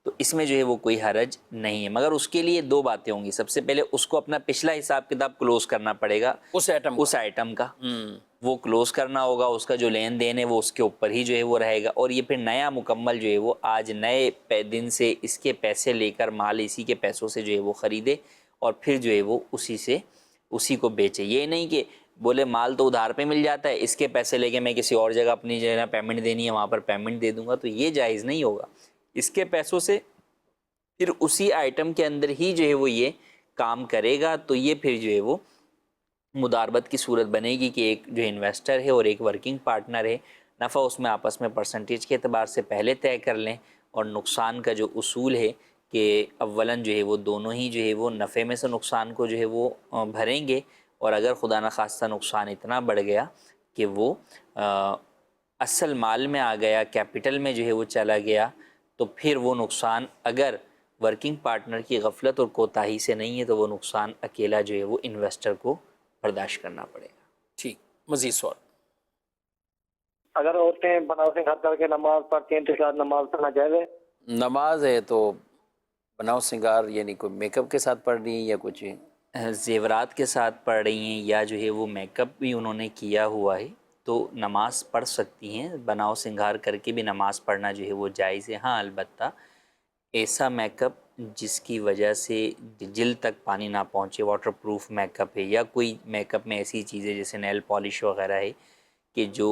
تو اس میں جو ہے وہ کوئی حرج نہیں ہے، مگر اس کے لیے دو باتیں ہوں گی. سب سے پہلے اس کو اپنا پچھلا حساب کتاب کلوز کرنا پڑے گا اس آئٹم کا وہ کلوز کرنا ہوگا. اس کا جو لین دین ہے وہ اس کے اوپر ہی جو ہے وہ رہے گا، اور یہ پھر نیا مکمل جو ہے وہ آج نئے دن سے اس کے پیسے لے کر مال اسی کے پیسوں سے جو ہے وہ خریدے اور پھر جو ہے وہ اسی کو بیچے. یہ نہیں کہ بولے مال تو ادھار پہ مل جاتا ہے، اس کے پیسے لے کے میں کسی اور جگہ اپنی جو ہے نا پیمنٹ دینی ہے وہاں پر پیمنٹ دے دوں گا، تو یہ جائز نہیں ہوگا. اس کے پیسوں سے پھر اسی آئٹم کے اندر ہی جو ہے وہ یہ کام کرے گا. تو یہ پھر جو ہے وہ مداربت کی صورت بنے گی کہ ایک جو انویسٹر ہے اور ایک ورکنگ پارٹنر ہے، نفع اس میں آپس میں پرسنٹیج کے اعتبار سے پہلے طے کر لیں، اور نقصان کا جو اصول ہے کہ اولاً جو ہے وہ دونوں ہی جو ہے وہ نفع میں سے نقصان کو جو ہے وہ بھریں گے، اور اگر خدا نخواستہ نقصان اتنا بڑھ گیا کہ وہ اصل مال میں آ گیا، کیپٹل میں جو ہے وہ چلا گیا، تو پھر وہ نقصان اگر ورکنگ پارٹنر کی غفلت اور کوتاہی سے نہیں ہے تو وہ نقصان اکیلا جو ہے وہ انویسٹر کو برداشت کرنا پڑے گا. ٹھیک، مزید سوال. اگر عورتیں بناؤ سنگھار کر کے نماز پڑھتی ہیں تو کیا نماز پڑھنا جائز ہے؟ نماز ہے تو بناؤ سنگار یعنی کوئی میک اپ کے ساتھ پڑھ رہی ہیں یا کچھ زیورات کے ساتھ پڑھ رہی ہیں یا جو ہے وہ میک اپ بھی انہوں نے کیا ہوا ہے تو نماز پڑھ سکتی ہیں. بناؤ سنگھار کر کے بھی نماز پڑھنا جو ہے وہ جائز ہے. ہاں البتہ ایسا میک اپ جس کی وجہ سے جلد تک پانی نہ پہنچے، واٹر پروف میک اپ ہے، یا کوئی میک اپ میں ایسی چیزیں جیسے نیل پالش وغیرہ ہے کہ جو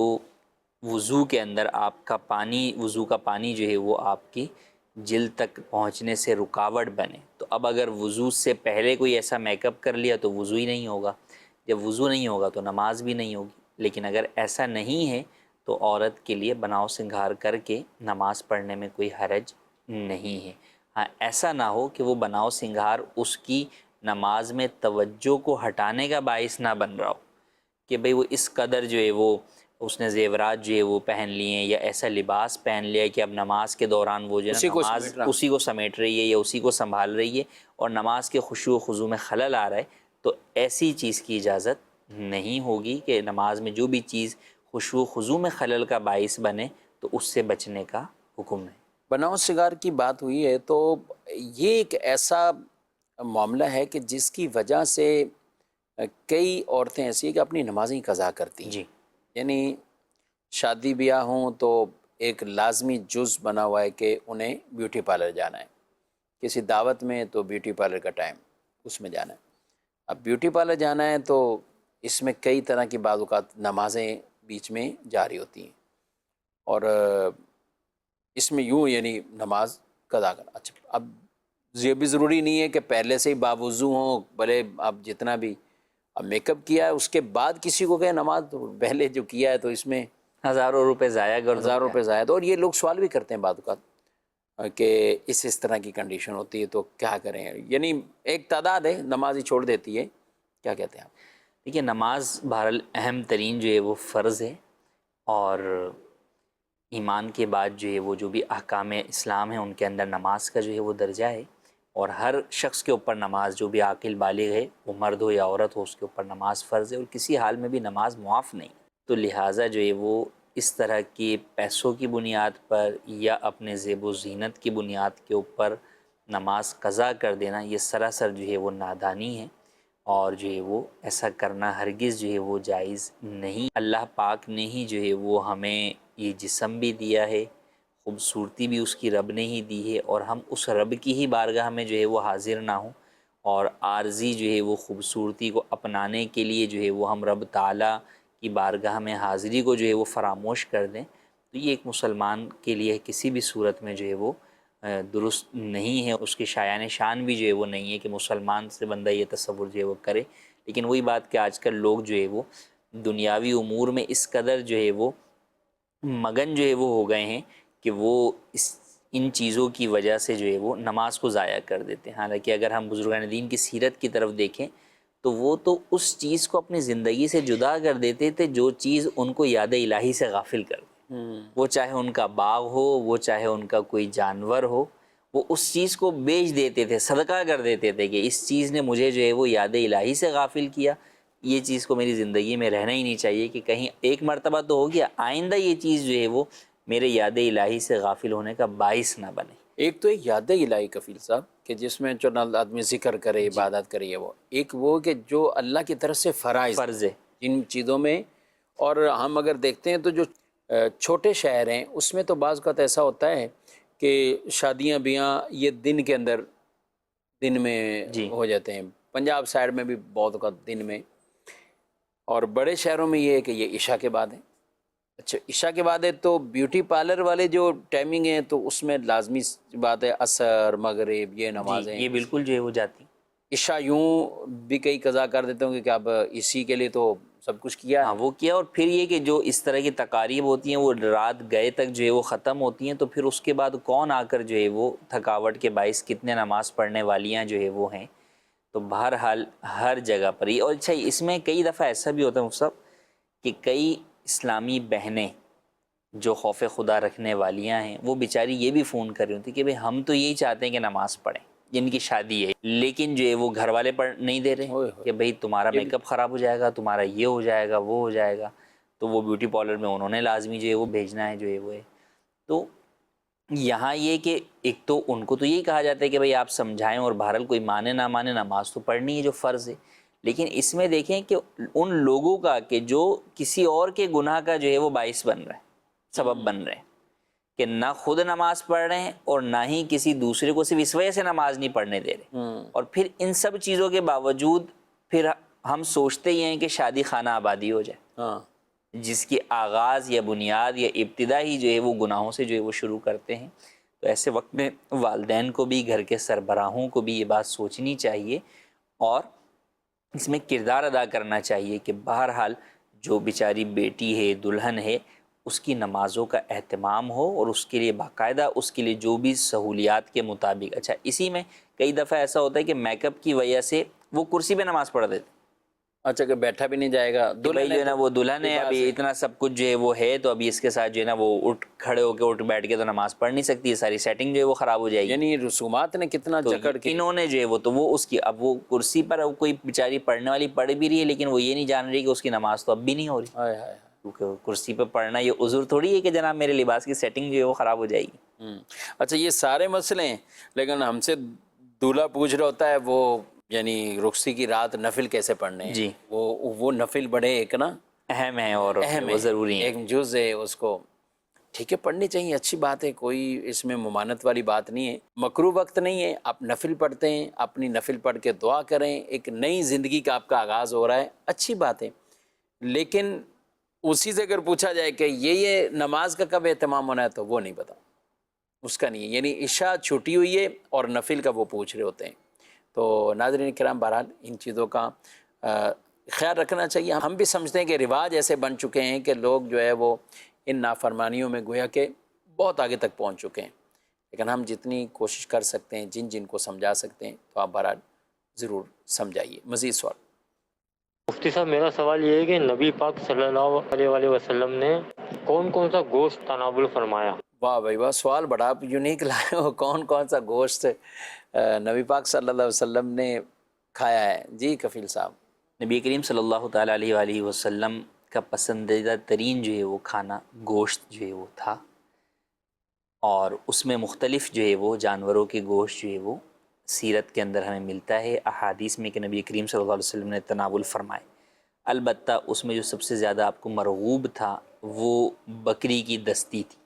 وضو کے اندر آپ کا پانی، وضو کا پانی جو ہے وہ آپ کی جلد تک پہنچنے سے رکاوٹ بنے. تو اب اگر وضو سے پہلے کوئی ایسا میک اپ کر لیا تو وضو ہی نہیں ہوگا، جب وضو نہیں ہوگا تو نماز بھی نہیں ہوگی. لیکن اگر ایسا نہیں ہے تو عورت کے لیے بناؤ سنگھار کر کے نماز پڑھنے میں کوئی حرج نہیں ہے. ہاں ایسا نہ ہو کہ وہ بناؤ سنگھار اس کی نماز میں توجہ کو ہٹانے کا باعث نہ بن رہا ہو کہ بھئی وہ اس قدر جو ہے وہ اس نے زیورات جو ہے وہ پہن لیے ہیں یا ایسا لباس پہن لیا کہ اب نماز کے دوران وہ جو ہے نماز اسی کو سمیٹ رہی ہے یا اسی کو سنبھال رہی ہے اور نماز کے خشوع و خضوع میں خلل آ رہا ہے. تو ایسی چیز کی اجازت نہیں ہوگی کہ نماز میں جو بھی چیز خشوع و خضوع میں خلل کا باعث بنے تو اس سے بچنے کا حکم ہے. بناؤ سنگار کی بات ہوئی ہے تو یہ ایک ایسا معاملہ ہے کہ جس کی وجہ سے کئی عورتیں ایسی ہیں کہ اپنی نمازیں قضا کرتی ہیں. جی، یعنی شادی بیاہ ہوں تو ایک لازمی جز بنا ہوا ہے کہ انہیں بیوٹی پارلر جانا ہے، کسی دعوت میں تو بیوٹی پارلر کا ٹائم اس میں جانا ہے. اب بیوٹی پارلر جانا ہے تو اس میں کئی طرح کی بعض اوقات نمازیں بیچ میں جاری ہوتی ہیں اور اس میں یوں یعنی نماز قضا کرنا. اچھا اب یہ بھی ضروری نہیں ہے کہ پہلے سے ہی باوضو ہوں، بھلے آپ جتنا بھی اب میک اپ کیا ہے اس کے بعد کسی کو کہ نماز پہلے جو کیا ہے تو اس میں ہزاروں روپے ضائع کر دو، ہزاروں روپے ضائع. اور یہ لوگ سوال بھی کرتے ہیں بعض اوقات کہ اس طرح کی کنڈیشن ہوتی ہے تو کیا کریں. یعنی ایک تعداد ہے نماز ہی چھوڑ دیتی ہے، کیا کہتے ہیں آپ؟ دیکھیے نماز بہرحال اہم ترین جو ہے وہ فرض ہے، اور ایمان کے بعد جو ہے وہ جو بھی احکام اسلام ہیں ان کے اندر نماز کا جو ہے وہ درجہ ہے، اور ہر شخص کے اوپر نماز، جو بھی عاقل بالغ ہے وہ مرد ہو یا عورت ہو، اس کے اوپر نماز فرض ہے اور کسی حال میں بھی نماز معاف نہیں. تو لہٰذا جو ہے وہ اس طرح کی پیسوں کی بنیاد پر یا اپنے زیب و زینت کی بنیاد کے اوپر نماز قضا کر دینا یہ سراسر جو ہے وہ نادانی ہے، اور جو ہے وہ ایسا کرنا ہرگز جو ہے وہ جائز نہیں. اللہ پاک نے ہی جو ہے وہ ہمیں یہ جسم بھی دیا ہے، خوبصورتی بھی اس کی رب نے ہی دی ہے، اور ہم اس رب کی ہی بارگاہ میں جو ہے وہ حاضر نہ ہوں اور عارضی جو ہے وہ خوبصورتی کو اپنانے کے لیے جو ہے وہ ہم رب تعالیٰ کی بارگاہ میں حاضری کو جو ہے وہ فراموش کر دیں، تو یہ ایک مسلمان کے لیے کسی بھی صورت میں جو ہے وہ درست نہیں ہے. اس کی شایان شان بھی جو ہے وہ نہیں ہے کہ مسلمان سے بندہ یہ تصور جو ہے وہ کرے. لیکن وہی بات کہ آج کل لوگ جو ہے وہ دنیاوی امور میں اس قدر جو ہے وہ مگن جو ہے وہ ہو گئے ہیں کہ وہ ان چیزوں کی وجہ سے جو ہے وہ نماز کو ضائع کر دیتے ہیں. حالانکہ اگر ہم بزرگان دین کی سیرت کی طرف دیکھیں تو وہ تو اس چیز کو اپنی زندگی سے جدا کر دیتے تھے جو چیز ان کو یاد الہی سے غافل کر دے. وہ چاہے ان کا باغ ہو، وہ چاہے ان کا کوئی جانور ہو، وہ اس چیز کو بیچ دیتے تھے، صدقہ کر دیتے تھے کہ اس چیز نے مجھے جو ہے وہ یاد الہی سے غافل کیا، یہ چیز کو میری زندگی میں رہنا ہی نہیں چاہیے کہ کہیں ایک مرتبہ تو ہو گیا، آئندہ یہ چیز جو ہے وہ میرے یاد الہی سے غافل ہونے کا باعث نہ بنے. ایک تو یاد الہی کفیل صاحب کہ جس میں جو آدمی ذکر کرے، عبادت کرے، وہ ایک وہ کہ جو اللہ کی طرف سے فرض ہے جن چیزوں میں. اور ہم اگر دیکھتے ہیں تو جو چھوٹے شہر ہیں اس میں تو بعض اوقات ایسا ہوتا ہے کہ شادیاں بیاں یہ دن میں ہو جاتے ہیں. پنجاب سائڈ میں بھی بہت اوقات دن میں، اور بڑے شہروں میں یہ ہے کہ یہ عشاء کے بعد ہے. اچھا عشاء کے بعد ہے تو بیوٹی پارلر والے جو ٹائمنگ ہیں تو اس میں لازمی بات ہے عصر مغرب یہ نمازیں یہ بالکل جو ہے وہ جاتی. عشاء یوں بھی کئی قضا کر دیتے ہوں گے کہ اب اسی کے لیے تو سب کچھ کیا. ہاں وہ کیا. اور پھر یہ کہ جو اس طرح کی تقاریب ہوتی ہیں وہ رات گئے تک جو ہے وہ ختم ہوتی ہیں، تو پھر اس کے بعد کون آ کر جو ہے وہ تھکاوٹ کے باعث کتنے نماز پڑھنے والیاں جو ہے وہ ہیں. تو بہرحال ہر جگہ پر ہی. اور اچھا اس میں کئی دفعہ ایسا بھی ہوتا ہے مفتی صاحب کہ کئی اسلامی بہنیں جو خوف خدا رکھنے والیاں ہیں وہ بیچاری یہ بھی فون کر رہی ہوتی کہ بھئی ہم تو یہی چاہتے ہیں کہ نماز پڑھیں، جن کی شادی ہے، لیکن جو ہے وہ گھر والے پڑھ نہیں دے رہے کہ بھئی تمہارا میک اپ خراب ہو جائے گا، تمہارا یہ ہو جائے گا، وہ ہو جائے گا. تو وہ بیوٹی پارلر میں انہوں نے لازمی جو ہے وہ بھیجنا ہے جو ہے وہ ہے. تو یہاں یہ کہ ایک تو ان کو تو یہی کہا جاتا ہے کہ بھئی آپ سمجھائیں، اور بہرحال کوئی مانے نہ مانے نماز تو پڑھنی ہے جو فرض ہے. لیکن اس میں دیکھیں کہ ان لوگوں کا کہ جو کسی اور کے گناہ کا جو ہے وہ باعث بن رہے ہیں، سبب بن رہے ہیں، کہ نہ خود نماز پڑھ رہے ہیں اور نہ ہی کسی دوسرے کو صرف اس وجہ سے نماز نہیں پڑھنے دے رہے. اور پھر ان سب چیزوں کے باوجود پھر ہم سوچتے ہی ہیں کہ شادی خانہ آبادی ہو جائے، جس کی آغاز یا بنیاد یا ابتدا ہی جو ہے وہ گناہوں سے جو ہے وہ شروع کرتے ہیں. تو ایسے وقت میں والدین کو بھی، گھر کے سربراہوں کو بھی یہ بات سوچنی چاہیے اور اس میں کردار ادا کرنا چاہیے کہ بہرحال جو بیچاری بیٹی ہے، دلہن ہے، اس کی نمازوں کا اہتمام ہو اور اس کے لیے باقاعدہ اس کے لیے جو بھی سہولیات کے مطابق. اچھا اسی میں کئی دفعہ ایسا ہوتا ہے کہ میک اپ کی وجہ سے وہ کرسی پہ نماز پڑھ دیتے. اچھا کہ بیٹھا بھی نہیں جائے گا، دلہن جو ہے نا وہ دلہن ہے، ابھی اتنا سب کچھ جو ہے وہ ہے، تو ابھی اس کے ساتھ جو ہے نا وہ کھڑے ہو کے اٹھ بیٹھ کے تو نماز پڑھ نہیں سکتی، ساری سیٹنگ جو ہے وہ خراب ہو جائے گی. یعنی رسومات نے کتنا جکڑ کے انہوں نے جو ہے وہ تو وہ اس کی اب وہ کرسی پر اب کوئی بیچاری پڑھنے والی پڑھ بھی رہی ہے، لیکن وہ یہ نہیں جان رہی کہ اس کی نماز تو اب بھی نہیں ہو رہی، کیونکہ کرسی پہ پڑھنا یہ عذر تھوڑی ہے کہ جناب میرے لباس کی سیٹنگ جو ہے وہ خراب ہو جائے گی. اچھا یہ سارے مسئلے ہیں، لیکن ہم سے دولہا پوچھ رہا ہوتا ہے وہ یعنی رخصتی کی رات نفل کیسے پڑھنے ہیں. جی وہ نفل بڑے ایک نا اہم ہے اور اہم وہ ضروری ہے، ایک جز ہے، اس کو ٹھیک ہے پڑھنی چاہیے، اچھی بات ہے، کوئی اس میں ممانت والی بات نہیں ہے، مکروہ وقت نہیں ہے. آپ نفل پڑھتے ہیں، اپنی نفل پڑھ کے دعا کریں، ایک نئی زندگی کا آپ کا آغاز ہو رہا ہے، اچھی بات ہے. لیکن اسی سے اگر پوچھا جائے کہ یہ نماز کا کب اہتمام ہونا ہے تو وہ نہیں پتا، اس کا نہیں ہے. یعنی عشاء چھٹی ہوئی ہے اور نفل کا وہ پوچھ رہے ہوتے ہیں. تو ناظرین کرام بہرحال ان چیزوں کا خیال رکھنا چاہیے. ہم بھی سمجھتے ہیں کہ رواج ایسے بن چکے ہیں کہ لوگ جو ہے وہ ان نافرمانیوں میں گویا کہ بہت آگے تک پہنچ چکے ہیں. لیکن ہم جتنی کوشش کر سکتے ہیں، جن کو سمجھا سکتے ہیں، تو آپ بہرحال ضرور سمجھائیے. مزید سوال. مفتی صاحب میرا سوال یہ ہے کہ نبی پاک صلی اللہ علیہ وسلم نے کون کون سا گوشت تناول فرمایا؟ واہ بھائی واہ، سوال بڑا یونیک لائے ہو. کون سا گوشت نبی پاک صلی اللہ علیہ وسلم نے کھایا ہے؟ جی کفیل صاحب. نبی کریم صلی اللہ تعالیٰ علیہ وآلہ وسلم کا پسندیدہ ترین جو ہے وہ کھانا گوشت جو ہے وہ تھا، اور اس میں مختلف جو ہے وہ جانوروں کے گوشت جو ہے وہ سیرت کے اندر ہمیں ملتا ہے، احادیث میں کہ نبی کریم صلی اللہ علیہ وسلم نے تناول فرمائے. البتہ اس میں جو سب سے زیادہ آپ کو مرغوب تھا وہ بکری کی دستی تھی،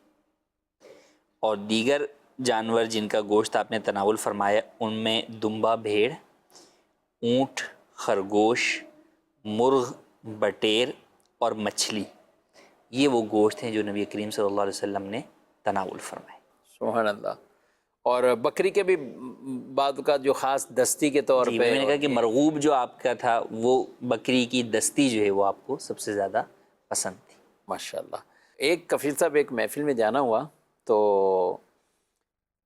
اور دیگر جانور جن کا گوشت آپ نے تناول فرمایا ان میں دمبا بھیڑ، اونٹ، خرگوش، مرغ، بٹیر اور مچھلی، یہ وہ گوشت ہیں جو نبی کریم صلی اللہ علیہ وسلم نے تناول فرمائے. سبحان اللہ. اور بکری کے بھی بعد کا جو خاص دستی کے طور پہ میں نے کہا کہ مرغوب جو آپ کا تھا وہ بکری کی دستی جو ہے وہ آپ کو سب سے زیادہ پسند تھی. ماشاءاللہ. ایک کفیل صاحب ایک محفل میں جانا ہوا تو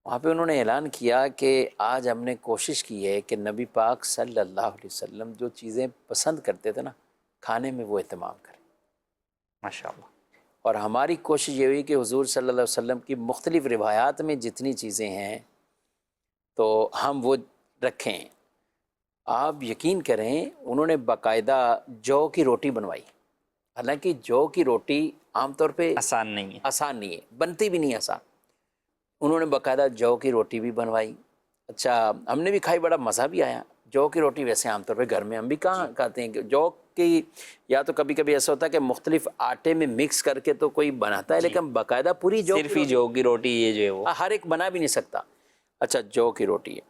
وہاں پہ انہوں نے اعلان کیا کہ آج ہم نے کوشش کی ہے کہ نبی پاک صلی اللہ علیہ وسلم جو چیزیں پسند کرتے تھے نا کھانے میں وہ اہتمام کریں. ماشاءاللہ. اور ہماری کوشش یہ ہوئی کہ حضور صلی اللہ علیہ وسلم کی مختلف روایات میں جتنی چیزیں ہیں تو ہم وہ رکھیں. آپ یقین کریں انہوں نے باقاعدہ جو کی روٹی بنوائی. حالانکہ جو کی روٹی عام طور پہ آسان نہیں ہے, بنتی بھی نہیں آسان. انہوں نے باقاعدہ جو کی روٹی بھی بنوائی. اچھا ہم نے بھی کھائی, بڑا مزہ بھی آیا. جو کی روٹی ویسے عام طور پہ گھر میں ہم بھی کہاں کھاتے ہیں کہ جو کی, یا تو کبھی کبھی ایسا ہوتا ہے کہ مختلف آٹے میں مکس کر کے تو کوئی بناتا ہے, لیکن باقاعدہ پوری صرف ہی جو کی روٹی یہ جو ہے وہ ہر ایک بنا بھی نہیں سکتا. اچھا جو کی روٹی ہے,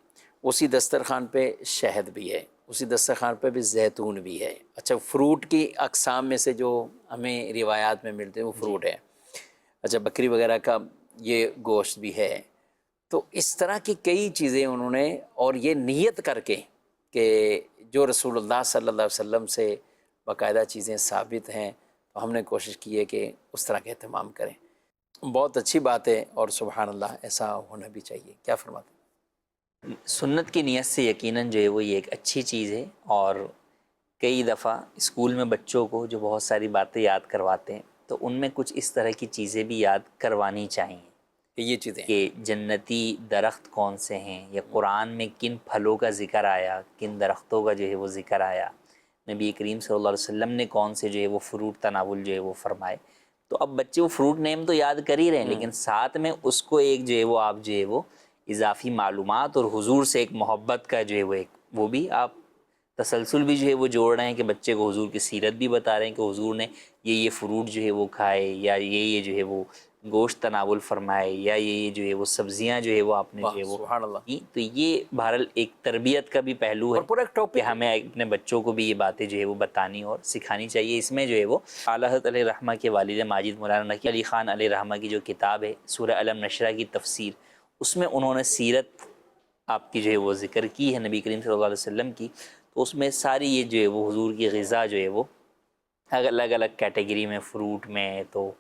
اسی دسترخوان پہ شہد بھی ہے, اسی دسترخوان پہ بھی زیتون بھی ہے. اچھا فروٹ کی اقسام میں سے جو ہمیں روایات میں ملتے ہیں وہ فروٹ ہے. اچھا بکری وغیرہ کا یہ گوشت بھی ہے. تو اس طرح کی کئی چیزیں انہوں نے, اور یہ نیت کر کے کہ جو رسول اللہ صلی اللہ علیہ وسلم سے باقاعدہ چیزیں ثابت ہیں تو ہم نے کوشش کی ہے کہ اس طرح کا اہتمام کریں. بہت اچھی بات ہے اور سبحان اللہ ایسا ہونا بھی چاہیے. کیا فرماتے ہیں؟ سنت کی نیت سے یقیناً جو ہے وہ یہ ایک اچھی چیز ہے. اور کئی دفعہ اسکول میں بچوں کو جو بہت ساری باتیں یاد کرواتے ہیں تو ان میں کچھ اس طرح کی چیزیں بھی یاد کروانی چاہیے. یہ چیزیں کہ جنتی درخت کون سے ہیں, یا قرآن میں کن پھلوں کا ذکر آیا, کن درختوں کا جو ہے وہ ذکر آیا, نبی کریم صلی اللہ علیہ وسلم نے کون سے جو ہے وہ فروٹ تناول جو ہے وہ فرمائے. تو اب بچے وہ فروٹ نیم تو یاد کر ہی رہے ہیں, لیکن ساتھ میں اس کو ایک جو ہے وہ آپ جو ہے وہ اضافی معلومات اور حضور سے ایک محبت کا جو ہے وہ ایک وہ بھی آپ تسلسل بھی جو ہے وہ جوڑ رہے ہیں کہ بچے کو حضور کی سیرت بھی بتا رہے ہیں کہ حضور نے یہ فروٹ جو ہے وہ کھائے, یا یہ جو ہے وہ گوشت تناول فرمائے, یا یہ جو ہے وہ سبزیاں جو ہے وہ آپ نے جو ہے وہ کی. تو یہ بہرحال ایک تربیت کا بھی پہلو ہے کہ ہمیں اپنے بچوں کو بھی یہ باتیں جو ہے وہ بتانی اور سکھانی چاہیے. اس میں جو ہے وہ اعلیٰ حضرت علیہ رحمہ کے والد ماجد مولانا نقی علی خان علیہ رحمہ کی جو کتاب ہے سورہ علم نشرہ کی تفسیر, اس میں انہوں نے سیرت آپ کی جو ہے وہ ذکر کی ہے نبی کریم صلی اللہ علیہ وسلم کی. تو اس میں ساری یہ جو ہے وہ حضور کی غذا جو ہے وہ الگ الگ کیٹیگری میں, فروٹ میں تو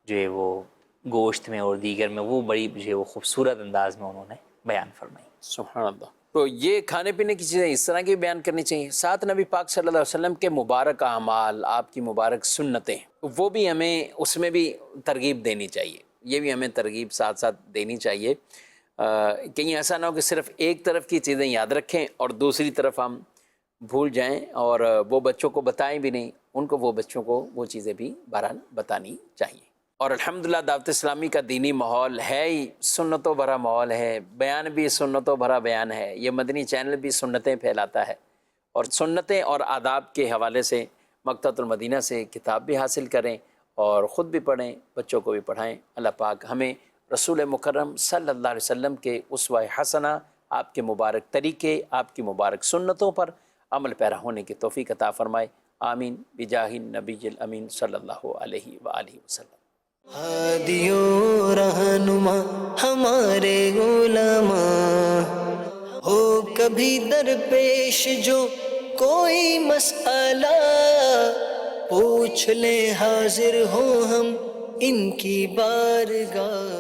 جو ہے وہ گوشت میں اور دیگر میں وہ بڑی جو ہے وہ خوبصورت انداز میں انہوں نے بیان فرمائی. سبحان اللہ. تو یہ کھانے پینے کی چیزیں اس طرح کی بیان کرنی چاہیے. ساتھ نبی پاک صلی اللہ علیہ وسلم کے مبارک اعمال, آپ کی مبارک سنتیں, وہ بھی ہمیں اس میں بھی ترغیب دینی چاہیے. یہ بھی ہمیں ترغیب ساتھ ساتھ دینی چاہیے. کہیں ایسا نہ ہو کہ صرف ایک طرف کی چیزیں یاد رکھیں اور دوسری طرف ہم بھول جائیں اور وہ بچوں کو بتائیں بھی نہیں. ان کو وہ بچوں کو وہ چیزیں بھی بہرحال بتانی چاہیے. اور الحمدللہ دعوت اسلامی کا دینی ماحول ہے ہی سنتوں بھرا ماحول ہے, بیان بھی سنتوں بھرا بیان ہے. یہ مدنی چینل بھی سنتیں پھیلاتا ہے, اور سنتیں اور آداب کے حوالے سے مکتبۃ المدینہ سے کتاب بھی حاصل کریں اور خود بھی پڑھیں, بچوں کو بھی پڑھائیں. اللہ پاک ہمیں رسول مکرم صلی اللہ علیہ وسلم کے اسوہ حسنہ, آپ کے مبارک طریقے, آپ کی مبارک سنتوں پر عمل پیرا ہونے کی توفیق عطا فرمائے. آمین بجاہ النبی الامین صلی اللہ علیہ وآلہ وسلم. ہادیوں رہنما ہمارے علماء, ہو کبھی درپیش جو کوئی مسئلہ, پوچھ لیں حاضر ہوں ہم ان کی بارگاہ.